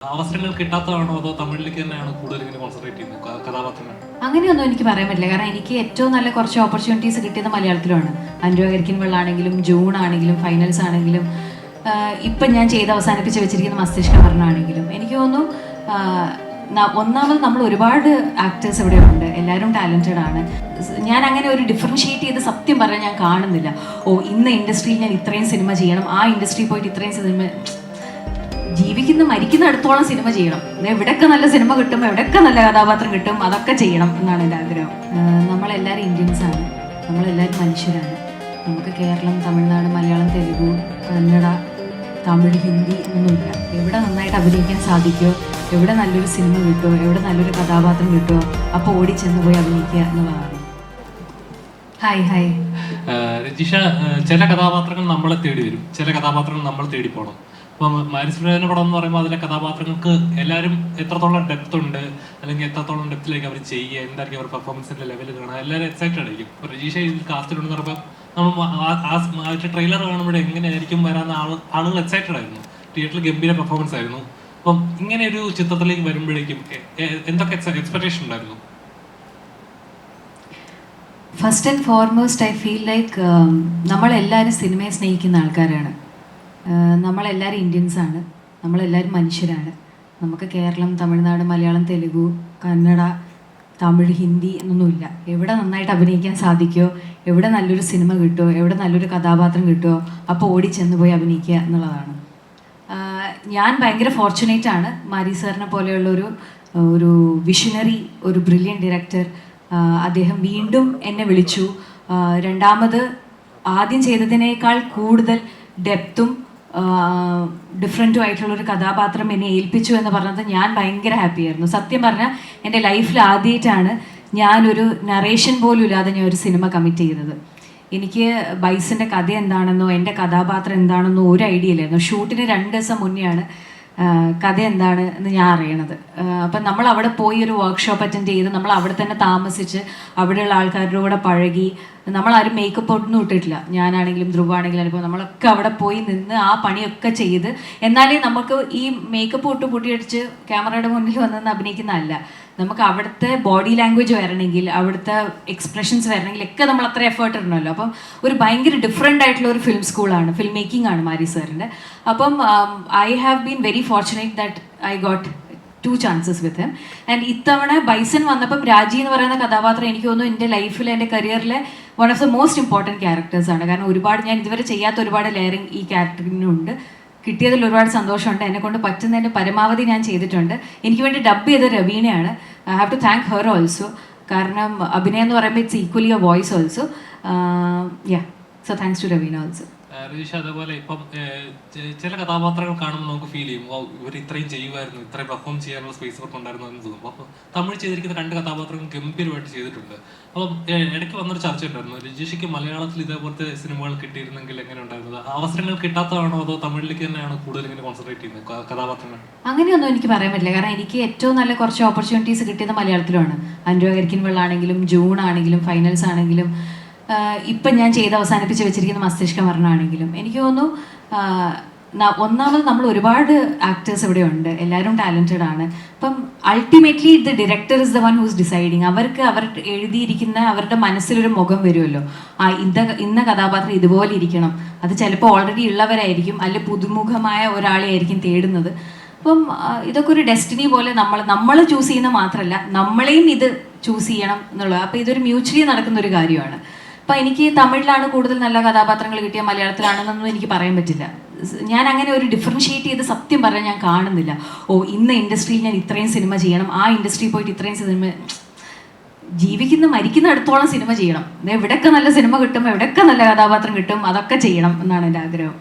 അവസരങ്ങൾ കിട്ടാത്തതാണോ അതോ തമിഴിലേക്ക് തന്നെയാണ് കൂടുതൽ ഇങ്ങനെ കോൺസെൻട്രേറ്റ് ചെയ്യുന്നത് കഥാപാത്രങ്ങൾ? അങ്ങനെയൊന്നും എനിക്ക് പറയാൻ പറ്റില്ല. കാരണം എനിക്ക് ഏറ്റവും നല്ല കുറച്ച് ഓപ്പർച്യൂണിറ്റീസ് കിട്ടിയത് മലയാളത്തിലുമാണ്. അനുരാ കരിക്കിൻ വെള്ളാണെങ്കിലും ജൂൺ ആണെങ്കിലും ഫൈനൽസ് ആണെങ്കിലും ഇപ്പം ഞാൻ ചെയ്ത് അവസാനിപ്പിച്ച് വെച്ചിരിക്കുന്ന മസ്തിഷ്ക മരണമാണെങ്കിലും എനിക്ക് തോന്നുന്നു ഒന്നാമത് നമ്മൾ ഒരുപാട് ആക്ടേഴ്സ് ഇവിടെ ഉണ്ട്, എല്ലാവരും ടാലൻറ്റഡ് ആണ്. ഞാൻ അങ്ങനെ ഒരു ഡിഫറൻഷിയേറ്റ് ചെയ്ത് സത്യം പറഞ്ഞാൽ ഞാൻ കാണുന്നില്ല. ഇന്ന ഇൻഡസ്ട്രിയിൽ ഞാൻ ഇത്രയും സിനിമ ചെയ്യണം, ആ ഇൻഡസ്ട്രിയിൽ പോയിട്ട് ഇത്രയും സിനിമ മരിക്കുന്ന അടുത്തോളം സിനിമ ചെയ്യണം, എവിടെയൊക്കെ നല്ല സിനിമ കിട്ടും, എവിടെയൊക്കെ നല്ല കഥാപാത്രം കിട്ടും, അതൊക്കെ ചെയ്യണം എന്നാണ് എൻ്റെ ആഗ്രഹം. നമ്മളെല്ലാവരും ഇന്ത്യൻസാണ്, നമ്മളെല്ലാവരും മനുഷ്യരാണ്. നമുക്ക് കേരളം, തമിഴ്നാട്, മലയാളം, തെലുഗു, കന്നഡ, തമിഴ്, ഹിന്ദി ഒന്നുമില്ല. എവിടെ നന്നായിട്ട് അഭിനയിക്കാൻ സാധിക്കുമോ, എവിടെ നല്ലൊരു സിനിമ കിട്ടുമോ, എവിടെ നല്ലൊരു കഥാപാത്രം കിട്ടുമോ, അപ്പോൾ ഓടിച്ചെന്ന് പോയി അഭിനയിക്കുക എന്നുള്ളതാണ്. ഹായ് രജിഷ, ചില കഥാപാത്രങ്ങൾ നമ്മളെ തേടി വരും, ചില കഥാപാത്രങ്ങൾ നമ്മൾ തേടി പോകണം. ഇപ്പം മാരിസ്ഫിയുടെ പടം എന്ന് പറയുമ്പോൾ അതിലെ കഥാപാത്രങ്ങൾക്ക് എല്ലാവരും എത്രത്തോളം ഡെപ്ത് ഉണ്ട്, അല്ലെങ്കിൽ എത്രത്തോളം ഡെപ്തിലേക്ക് അവർ ചെയ്യുക, എന്തായിരിക്കും അവർ പെർഫോമൻസിന്റെ ലെവൽ കാണുക, എല്ലാവരും എക്സൈറ്റഡ് ആയിരിക്കും. ഇപ്പോൾ രജീഷ ഇതിൽ കാസ്റ്റിലുണ്ടെന്ന് പറയുമ്പോൾ നമ്മൾ ആ ട്രെയിലർ കാണുമ്പോൾ എങ്ങനെയായിരിക്കും വരാൻ ആളുകൾ എക്സൈറ്റഡ് ആയിരുന്നു. തിയേറ്ററിൽ ഗംഭീര പെർഫോമൻസ് ആയിരുന്നു. അപ്പം ഇങ്ങനെ ഒരു ചിത്രത്തിലേക്ക് വരുമ്പോഴേക്കും എന്തൊക്കെ എക്സ്പെക്ടേഷൻ ഉണ്ടായിരുന്നു? First and foremost I feel like നമ്മളെല്ലാവരും സിനിമയെ സ്നേഹിക്കുന്ന ആൾക്കാരാണ്. നമ്മളെല്ലാവരും ഇന്ത്യൻസാണ്, നമ്മളെല്ലാവരും മനുഷ്യരാണ്. നമുക്ക് കേരളം, തമിഴ്നാട്, മലയാളം, തെലുഗു, കന്നഡ, തമിഴ്, ഹിന്ദി എന്നൊന്നുമില്ല. എവിടെ നന്നായിട്ട് അഭിനയിക്കാൻ സാധിക്കുമോ, എവിടെ നല്ലൊരു സിനിമ കിട്ടുമോ, എവിടെ നല്ലൊരു കഥാപാത്രം കിട്ടുമോ, അപ്പോൾ ഓടിച്ചെന്ന് പോയി അഭിനയിക്കുക എന്നുള്ളതാണ്. ഞാൻ ഭയങ്കര ഫോർച്ചുനേറ്റ് ആണ്. മാരി സാറിനെ പോലെയുള്ളൊരു ഒരു വിഷണറി, ഒരു ബ്രില്യൻ ഡയറക്ടർ. അദ്ദേഹം വീണ്ടും എന്നെ വിളിച്ചു. രണ്ടാമത് ആദ്യം ചെയ്തതിനേക്കാൾ കൂടുതൽ ഡെപ്തും ഡിഫറെൻറ്റും ആയിട്ടുള്ളൊരു കഥാപാത്രം എന്നെ ഏൽപ്പിച്ചു എന്ന് പറഞ്ഞത് ഞാൻ ഭയങ്കര ഹാപ്പിയായിരുന്നു. സത്യം പറഞ്ഞാൽ എൻ്റെ ലൈഫിൽ ആദ്യമായിട്ടാണ് ഞാനൊരു നറേഷൻ പോലും ഇല്ലാതെ ഞാൻ ഒരു സിനിമ കമ്മിറ്റ് ചെയ്തത്. എനിക്ക് ബൈസിൻ്റെ കഥ എന്താണെന്നോ എൻ്റെ കഥാപാത്രം എന്താണെന്നോ ഒരു ഐഡിയ ഇല്ലായിരുന്നു. ഷൂട്ടിന് 2 ദിവസം മുന്നെയാണ് കഥ എന്താണ് എന്ന് ഞാൻ അറിയണത്. അപ്പം നമ്മൾ അവിടെ പോയി ഒരു വർക്ക്ഷോപ്പ് അറ്റൻഡ് ചെയ്ത് നമ്മൾ അവിടെ തന്നെ താമസിച്ച് അവിടെയുള്ള ആൾക്കാരുടെ കൂടെ പഴകി. നമ്മളാരും മേക്കപ്പ് ഒന്നും ഇട്ടിട്ടില്ല, ഞാനാണെങ്കിലും ധ്രുവാണെങ്കിലും അനുഭവം. നമ്മളൊക്കെ അവിടെ പോയി നിന്ന് ആ പണിയൊക്കെ ചെയ്ത് എന്നാലേ നമുക്ക് ഈ മേക്കപ്പ് ഇട്ട് പൊട്ടിയടിച്ച് ക്യാമറയുടെ മുന്നിൽ വന്ന് അഭിനയിക്കുന്നതല്ല. നമുക്ക് അവിടുത്തെ ബോഡി ലാംഗ്വേജ് വരണമെങ്കിൽ, അവിടുത്തെ എക്സ്പ്രഷൻസ് വരണമെങ്കിൽ ഒക്കെ നമ്മൾ അത്ര എഫേർട്ട് ഇടണമല്ലോ. അപ്പം ഒരു ഭയങ്കര ഡിഫറെൻ്റ് ആയിട്ടുള്ള ഒരു ഫിലിം സ്കൂളാണ്, ഫിലിം മേക്കിംഗ് ആണ് മാരി സാറിൻ്റെ. അപ്പം I have been very fortunate that I got 2 chances with him. And ഇത്തവണ ബൈസൺ വന്നപ്പം രാജി എന്ന് പറയുന്ന കഥാപാത്രം എനിക്ക് തോന്നുന്നു എൻ്റെ ലൈഫിൽ, എൻ്റെ കരിയറിലെ one of the most important ക്യാരക്ടേഴ്സാണ്. കാരണം ഒരുപാട് ഞാൻ ഇതുവരെ ചെയ്യാത്ത ഒരുപാട് ലെയറിങ് ഈ ക്യാരക്ടറിനുണ്ട്. കിട്ടിയതിൽ ഒരുപാട് സന്തോഷമുണ്ട്. എന്നെക്കൊണ്ട് പറ്റുന്നതിൻ്റെ പരമാവധി ഞാൻ ചെയ്തിട്ടുണ്ട്. എനിക്ക് വേണ്ടി ഡബ് ചെയ്ത രവീണയാണ്. I have to thank her also. കാരണം അഭിനയം എന്ന് പറയുമ്പോൾ it's equally a voice also. So thanks to Raveena also. Rajisha, അതേപോലെ ഇപ്പം ചില കഥാപാത്രങ്ങൾ കാണുമ്പോൾ നമുക്ക് ഫീൽ ചെയ്യും, ഇവർ ഇത്രയും ചെയ്യുമായിരുന്നു, ഇത്രയും പെർഫോം ചെയ്യാനുള്ള സ്പേസ് അവർക്ക് ഉണ്ടായിരുന്നു എന്ന് തോന്നും. അപ്പോൾ തമിഴ് ചെയ്തിരിക്കുന്ന 2 കഥാപാത്രങ്ങൾ ഗംഭീരമായിട്ട് ചെയ്തിട്ടുണ്ട്. അപ്പം ഇടയ്ക്ക് വന്നൊരു ചർച്ച ഉണ്ടായിരുന്നു, രജീഷയ്ക്ക് മലയാളത്തിൽ ഇതേപോലത്തെ സിനിമകൾ കിട്ടിയിരുന്നെങ്കിൽ എങ്ങനെ ഉണ്ടായിരുന്നത്? അവസരങ്ങൾ കിട്ടാത്തതാണോ അതോ തമിഴിലേക്ക് തന്നെയാണ് കൂടുതൽ ഇങ്ങനെ കോൺസെൻട്രേറ്റ് ചെയ്യുന്നത് കഥാപാത്രങ്ങൾ? അങ്ങനെയൊന്നും എനിക്ക് പറയാൻ പറ്റില്ല. കാരണം എനിക്ക് ഏറ്റവും നല്ല കുറച്ച് ഓപ്പർച്യൂണിറ്റീസ് കിട്ടിയത് മലയാളത്തിലുമാണ്. അനുരാ കരിക്കിൻ വെള്ളാണെങ്കിലും ജൂൺ ആണെങ്കിലും ഫൈനൽസ് ആണെങ്കിലും ഇപ്പം ഞാൻ ചെയ്ത് അവസാനിപ്പിച്ച് വെച്ചിരിക്കുന്ന മസ്തിഷ്ക മരണമാണെങ്കിലും എനിക്ക് തോന്നുന്നു ഒന്നാമത് നമ്മൾ ഒരുപാട് ആക്ടേഴ്സ് ഇവിടെ ഉണ്ട്, എല്ലാവരും ടാലൻറ്റഡ് ആണ്. അപ്പം ultimately the director is the one who's deciding. അവർക്ക് അവർ എഴുതിയിരിക്കുന്ന അവരുടെ മനസ്സിലൊരു മുഖം വരുമല്ലോ, ഇന്ന കഥാപാത്രം ഇതുപോലെ ഇരിക്കണം. അത് ചിലപ്പോൾ ഓൾറെഡി ഉള്ളവരായിരിക്കും, അല്ലെങ്കിൽ പുതുമുഖമായ ഒരാളെ ആയിരിക്കും തേടുന്നത്. അപ്പം ഇതൊക്കെ ഒരു ഡെസ്റ്റിനി പോലെ നമ്മൾ ചൂസ് ചെയ്യുന്ന മാത്രമല്ല, നമ്മളെയും ഇത് ചൂസ് ചെയ്യണം എന്നുള്ളത്. അപ്പോൾ ഇതൊരു മ്യൂച്വലി നടക്കുന്ന ഒരു കാര്യമാണ്. അപ്പം എനിക്ക് തമിഴിലാണ് കൂടുതൽ നല്ല കഥാപാത്രങ്ങൾ കിട്ടിയ, മലയാളത്തിലാണെന്നൊന്നും എനിക്ക് പറയാൻ പറ്റില്ല. ഞാൻ അങ്ങനെ ഒരു ഡിഫറൻഷിയേറ്റ് ചെയ്ത് സത്യം പറഞ്ഞാൽ ഞാൻ കാണുന്നില്ല. ഇന്ന ഇൻഡസ്ട്രിയിൽ ഞാൻ ഇത്രയും സിനിമ ചെയ്യണം, ആ ഇൻഡസ്ട്രിയിൽ പോയിട്ട് ഇത്രയും സിനിമ മരിക്കുന്ന അടുത്തോളം സിനിമ ചെയ്യണം, എവിടെയൊക്കെ നല്ല സിനിമ കിട്ടും, എവിടെയൊക്കെ നല്ല കഥാപാത്രം കിട്ടും, അതൊക്കെ ചെയ്യണം എന്നാണ് എൻ്റെ ആഗ്രഹം.